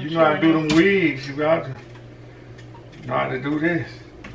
You know how to do them wigs. You got to know how to do this.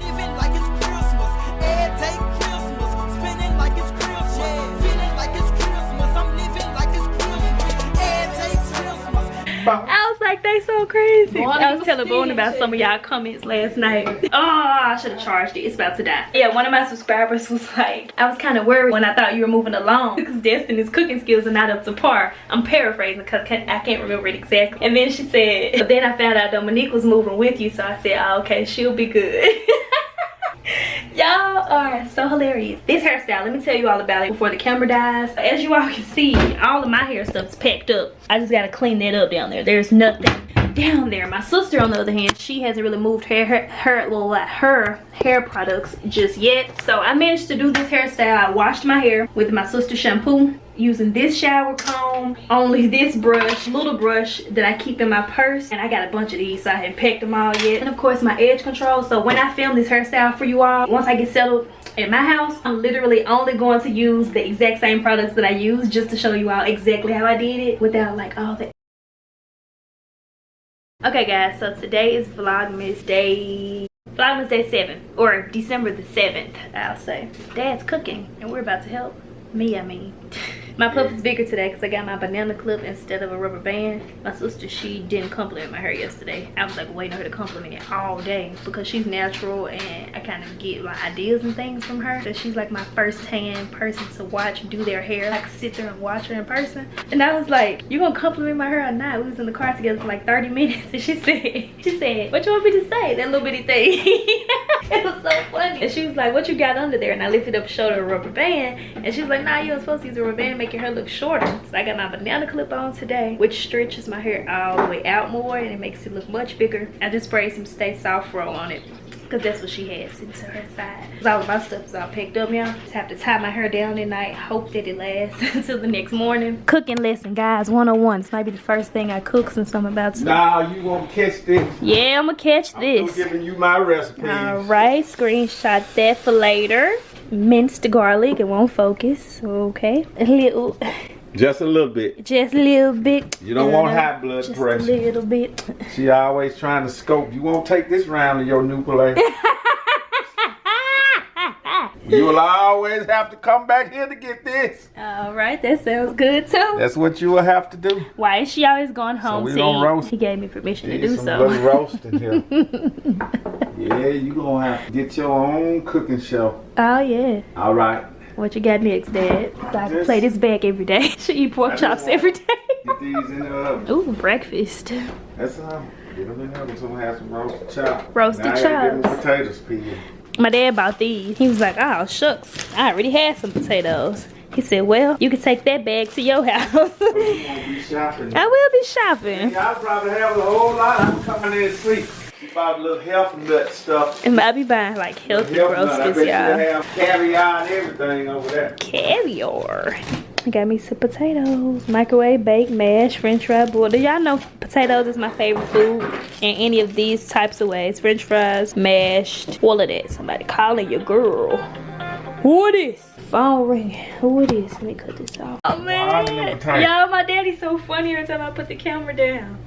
Living like it's Christmas, every day Christmas, spending like it's Christmas, feeling like it's Christmas, I'm living like it's Christmas, every day Christmas. I was like, they so crazy. I was telling Boone about some of y'all comments last night. Oh, I should have charged it. It's about to die. Yeah, one of my subscribers was like, I was kind of worried when I thought you were moving along because Destiny's cooking skills are not up to par. I'm paraphrasing because I can't remember it exactly. And then she said, but then I found out Dominique was moving with you, so I said, oh, okay, she'll be good. Y'all are so hilarious. This hairstyle, let me tell you all about it before the camera dies. As you all can see, all of my hair stuff's packed up. I just gotta clean that up down there. There's nothing down there. My sister, on the other hand, she hasn't really moved her hair products just yet. So I managed to do this hairstyle. I washed my hair with my sister's shampoo, using this shower comb, only this brush, little brush that I keep in my purse, and I got a bunch of these, so I haven't packed them all yet. And of course my edge control. So when I film this hairstyle for you all, once I get settled at my house, I'm literally only going to use the exact same products that I use, just to show you all exactly how I did it without like all that. Okay guys, so today is Vlogmas Day 7, or December the 7th, I'll say. Dad's cooking and we're about to help me, I mean. My puff is bigger today because I got my banana clip instead of a rubber band. My sister, she didn't compliment my hair yesterday. I was like waiting on her to compliment it all day because she's natural and I kind of get like ideas and things from her. So she's like my first-hand person to watch do their hair. Like sit there and watch her in person. And I was like, you gonna compliment my hair or not? We was in the car together for like 30 minutes and she said, what you want me to say? That little bitty thing. It was so funny. And she was like, what you got under there? And I lifted up, showed her a rubber band. And she was like, nah, you were supposed to use a rubber band to make your hair look shorter. So I got my banana clip on today, which stretches my hair all the way out more and it makes it look much bigger. I just sprayed some Stay Soft Roll on it because that's what she had sitting to her side. All of my stuff is all picked up now. Just have to tie my hair down at night. Hope that it lasts until the next morning. Cooking lesson, guys, 101. This might be the first thing I cook since I'm about to. Nah, you gonna catch this. Yeah, I'm gonna catch this. I'm giving you my recipe. All right, screenshot that for later. Minced garlic, it won't focus. Okay, a little. Just a little bit. Just a little bit. You don't want high blood pressure. Just a little bit. She always trying to scope. You won't take this round of your new place. You will always have to come back here to get this. All right, that sounds good too. That's what you will have to do. Why is she always going home? So we gonna roast. He gave me permission to do some so. Some roasting here. Yeah, you gonna have to get your own cooking show. Oh yeah. All right. What you got next, Dad? So I can play this back every day. She eat pork chops every day. Get these in the oven. Ooh, breakfast. That's get them in the oven so we have some roasted chops. Roasted chops. I ain't getting potatoes peeled. My dad bought these. He was like, oh shucks, I already had some potatoes. He said, well, you can take that bag to your house. So you won't be shopping. I will be shopping. Yeah, I'll probably have a whole lot. I'm coming in and see. She bought a little health nut stuff. And I'll be buying like healthy groceries, y'all. Have caviar and everything over there. Caviar. I got me some potatoes, microwave, baked, mashed, french fry, boiled. Y'all know potatoes is my favorite food in any of these types of ways. French fries, mashed, all of that. Somebody calling your girl. Who it is? Phone ringing. Who it is? Let me cut this off. Oh man, y'all, my daddy's so funny every time I put the camera down.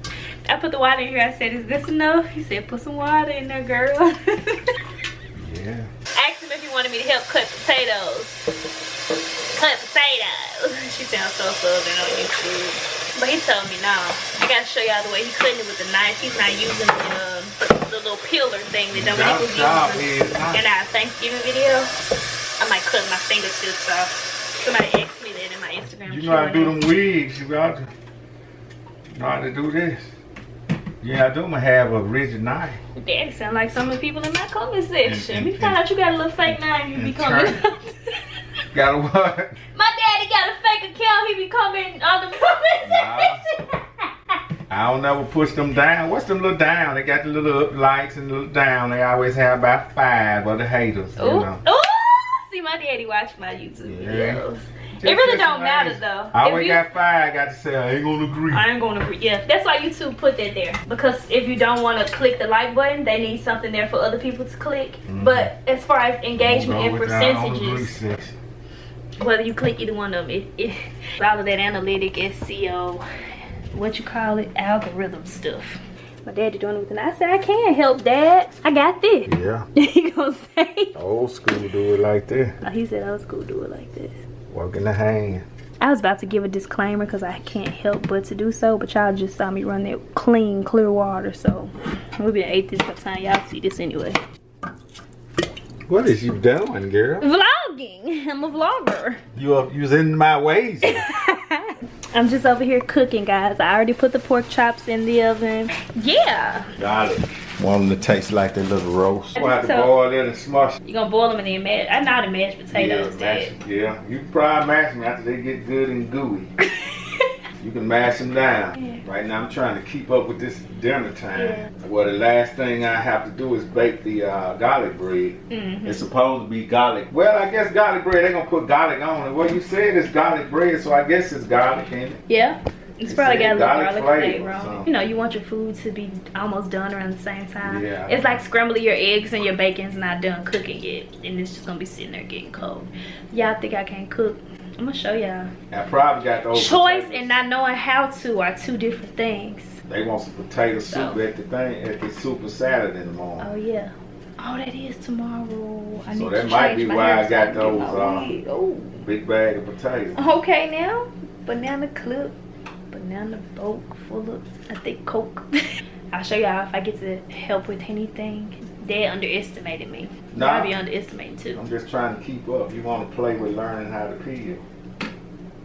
I put the water in here. I said, is this enough? He said, put some water in there, girl. Yeah. Asked him if he wanted me to help cut potatoes. Cut potatoes. She sounds so southern on YouTube. But he told me, no. I gotta show y'all the way he cutting it with the knife. He's not using the little peeler thing that Dominique was using in our Thanksgiving video. I might cut my fingertips off. Somebody asked me that in my Instagram. You know how to do them wigs. You got to know how to do this. Yeah, I do have a rigid knife. Daddy sound like some of the people in my comment section. We found out you got a little fake knife. You be coming. Got a what? My daddy got a fake account. He be coming on the comment section. I don't never push them down. What's them little down? They got the little lights and little down. They always have about 5 of the haters. You know. Ooh. See, my daddy watch my YouTube videos. It really don't matter though. I always got 5. I got to say I ain't gonna agree. I ain't gonna agree. Yeah, that's why YouTube put that there, because if you don't want to click the like button, they need something there for other people to click. But as far as engagement and percentages, whether you click either one of them, it's all of that analytic SEO, what you call it, algorithm stuff. My daddy doing it with it. I said, I can't help, Dad. I got this. Yeah. He gonna say. Old school do it like this. Oh, he said old school do it like this. Working the hand. I was about to give a disclaimer because I can't help but to do so, but y'all just saw me run that clean, clear water, so we'll be ate this by the time y'all see this anyway. What is you doing, girl? Vlogging. I'm a vlogger. You was in my ways. I'm just over here cooking, guys. I already put the pork chops in the oven. Yeah. Got it. Want them to taste like their little roast. We'll have to So- boil it and smush. You gonna boil them and then mash? I know how to mash potatoes, mash, Dad. yeah. You can probably mash them after they get good and gooey. You can mash them down. Yeah. Right now I'm trying to keep up with this dinner time. Yeah. Well, the last thing I have to do is bake the garlic bread. Mm-hmm. It's supposed to be garlic. Well, I guess garlic bread, they're gonna put garlic on it. Well, you said it's garlic bread, so I guess it's garlic in it. Yeah. It's probably got a little garlic flavor on so. it. You know, you want your food to be almost done around the same time. Yeah. It's like scrambling your eggs and your bacon's not done cooking yet. And it's just gonna be sitting there getting cold. Y'all think I can't cook? I'm gonna show y'all. I probably got those Choice potatoes. and not knowing how to are two different things. They want some potato soup So. at the thing, at the super salad in the morning. Oh yeah. Oh, that is tomorrow. I So need that to might change be my why hair I so got can get my those, wig. Oh. Big bag of potatoes. Okay now, banana clip, banana boat full of, I think, Coke. I'll show y'all if I get to help with anything. Dad underestimated me. Nah. Probably underestimated too. I'm just trying to keep up. You want to play with learning how to peel.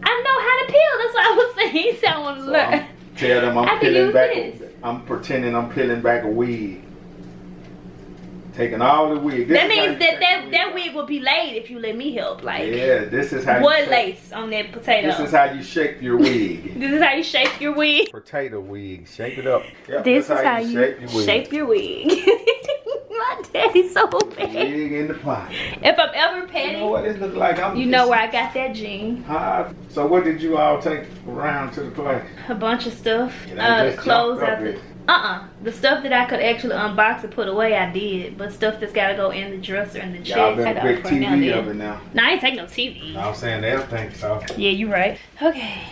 I know how to peel. That's what I was saying. He said I want to So learn. tell them I I'm can peeling use back. this. I'm pretending I'm peeling back a wig. Taking all the wig. This That is how means you that shake the that wig will be laid if you let me help. Like, Yeah, this is how what you shake, lace on that potato? This is how you shake your wig. This is how you shape your wig. Potato wig. Shake it up. Yep, This is that's how you shape your wig. shape your wig. My daddy's so bad. Wig in the pot. If I'm ever You petty, know what this look like? you know where I got that gene. So what did you all take around to the place? A bunch of stuff. And I The just clothes jumped up out the it. the stuff that I could actually unbox and put away, I did. But stuff that's gotta go in the dresser and the Y'all chest. been I a gotta big put now TV then. of it now. No, I ain't take no TV. No, I'm saying they'll think so. Yeah, you right. Okay.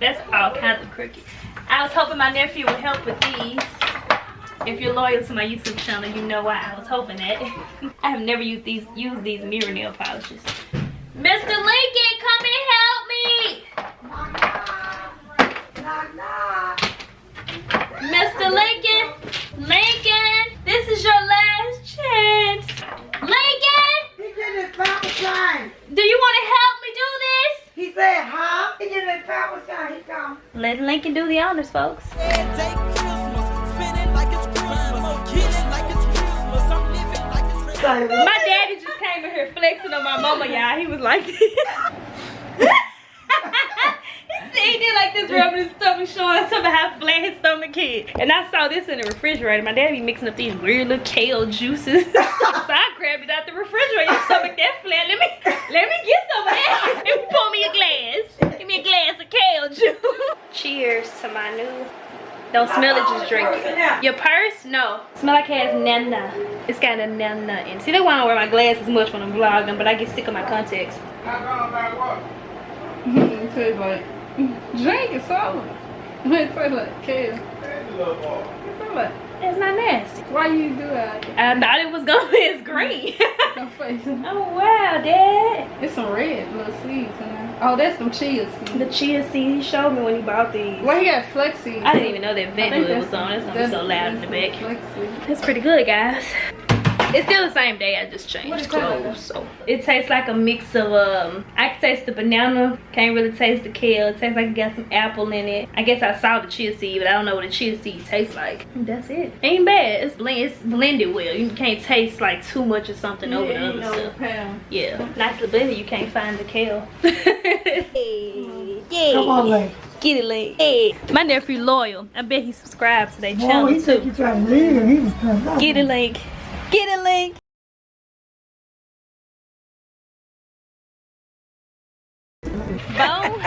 That's all kinds of crooked. I was hoping my nephew would help with these. If you're loyal to my YouTube channel, you know why I was hoping that. I have never used these mirror nail polishes. Mr. Lincoln, come and help me! Mr. Lincoln! Lincoln! This is your last chance! Lincoln! He getting his power shine. Do you want to help me do this? He said, huh? He getting his power shine. He come. Let Lincoln do the honors, folks. Take Christmas, spinning like it's Christmas, killing like it's Christmas. I'm living like it's Christmas. Say, My daddy just came in here flexing on my mama, y'all. He was like, he did like this, rubbing his stomach, showing something how flat his stomach is. And I saw this in the refrigerator. My daddy be mixing up these weird little kale juices. So I grabbed it out the refrigerator. Your stomach that flat. Let me get some of that. Let me pour me a glass. Give me a glass of kale juice. Cheers to my new. Don't smell it, just drink it. Your purse? No. Smell like it has nana. It's got a nana in it. See, that's why I don't wear my glasses much when I'm vlogging, but I get sick of my contacts. How gone about what? It tastes like drink is solid. It tastes like kale. Hey, little boy. It tastes like. It's not nasty. Why you do that? I thought it was gonna be it's green. Your face. Oh wow, Dad. It's some red little seeds in there. Oh, that's some chia seeds. The chia seed he showed me when he bought these. Well, he got flex seeds. I didn't even know that I think vent was on. It's gonna be so loud in the that's back. flex seeds. It's pretty good, guys. It's still the same day. I just What changed is that? clothes. So it tastes like a mix of I can taste the banana. Can't really taste the kale. It tastes like it got some apple in it. I guess I saw the chia seed, but I don't know what a chia seed tastes like. That's it. Ain't bad. It's blended well. You can't taste like too much of something over the other stuff. Yeah. Nice little blender. You can't find the kale. Yeah. come on, Lane. Get it, Link. Hey. My nephew loyal. I bet he subscribed to their Oh, channel he said too. you trying to leave him. He was coming out. Get it, Link. Get it, Link. Bone?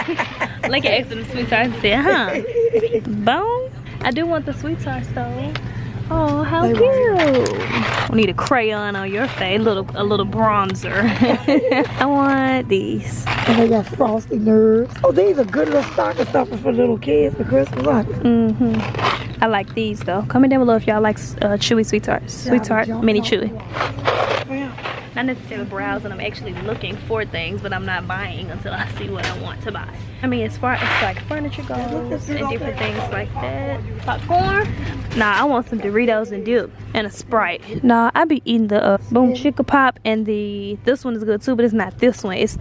Link asked for the sweet tarts. Said, huh? Bone? I do want the sweet tarts though. Oh, how cute. We need a crayon on your face. A little bronzer. I want these. And they got frosty nerves. Oh, these are good little stocking stuffers for little kids for Christmas. Aren't they? Mm-hmm. I like these though. Comment down below if y'all like chewy sweet tarts. Sweet tart, mini chewy. Not necessarily browsing, I'm actually looking for things, but I'm not buying until I see what I want to buy. I mean, as far as like furniture goes and different things like that. Popcorn? Nah, I want some Doritos and dip and a Sprite. Nah, I be eating the Boom Chicka Pop and this one is good too, but it's not this one. It's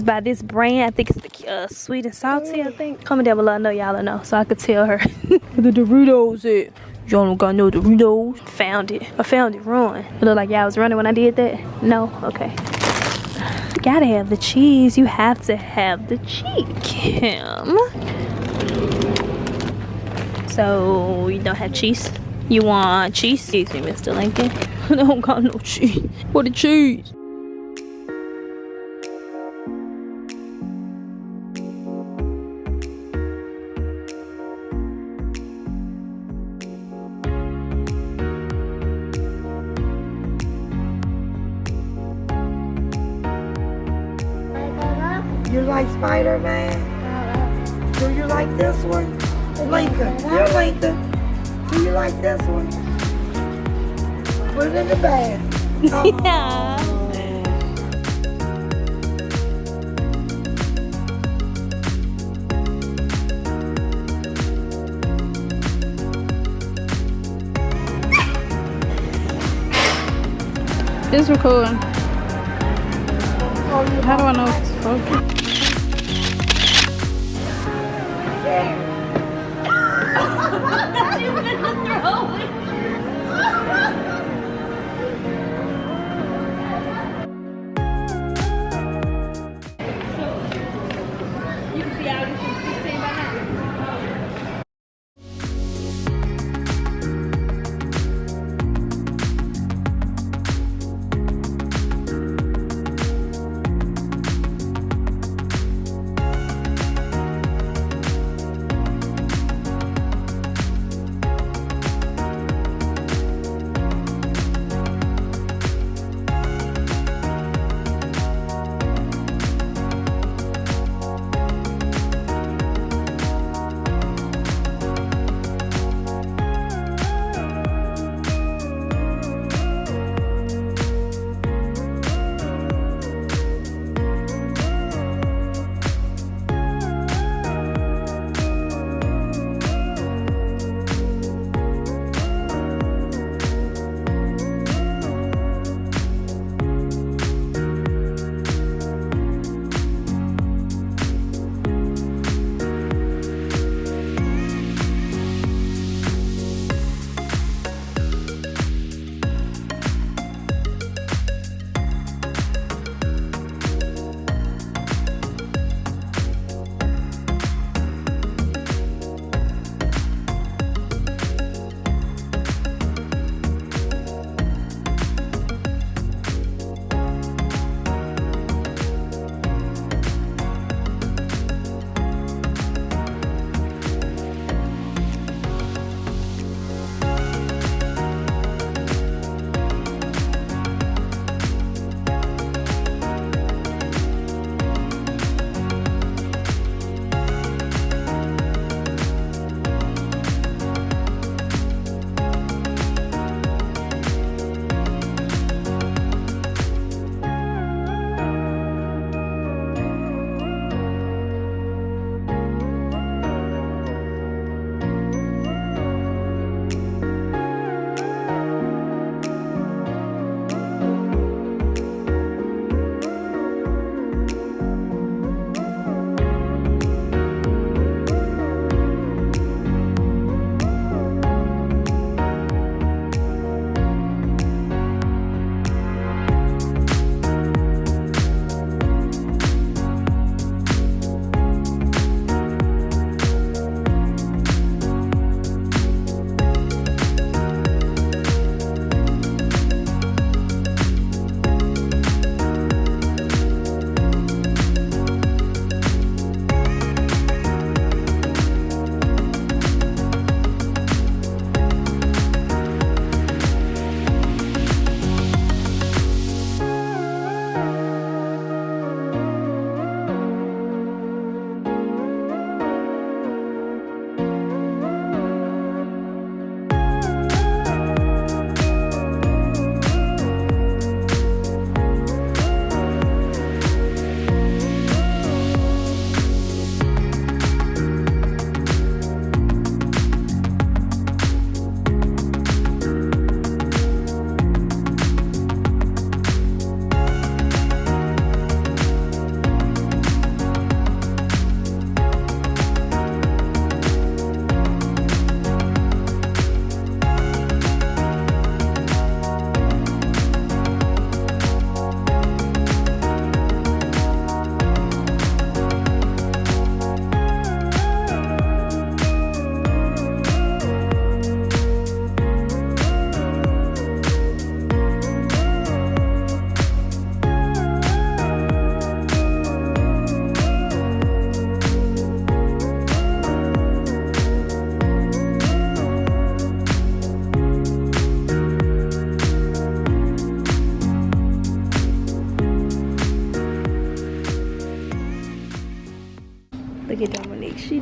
by this brand. I think it's the sweet and salty, I think. Comment down below, I know y'all know, so I could tell her. Where the Doritos at? Y'all don't got no Doritos. Found it. I found it run. It looked like y'all was running when I did that. No? Okay. You gotta have the cheese. You have to have the cheese, Kim. So, you don't have cheese? You want cheese? Excuse me, Mr. Lincoln. I don't got no cheese. What the cheese? You like Spider-Man? Do you like this one? Lincoln, you're Lincoln. Do you like this one? Put it in the bag. Yeah. It's recording. How do I know if it's focused? You can see all this in 16 by now.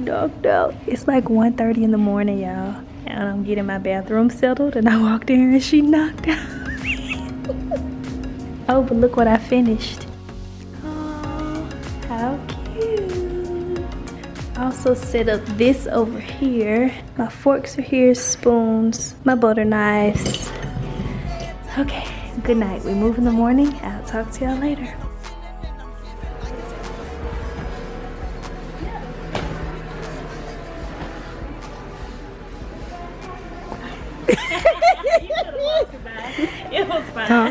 knocked out. It's like 1:30 in the morning, y'all. And I'm getting my bathroom settled and I walked in and she knocked out. Oh, but look what I finished. Oh, how cute. I also set up this over here. My forks are here, spoons, my butter knives. Okay, good night. We move in the morning. I'll talk to y'all later. It was fine.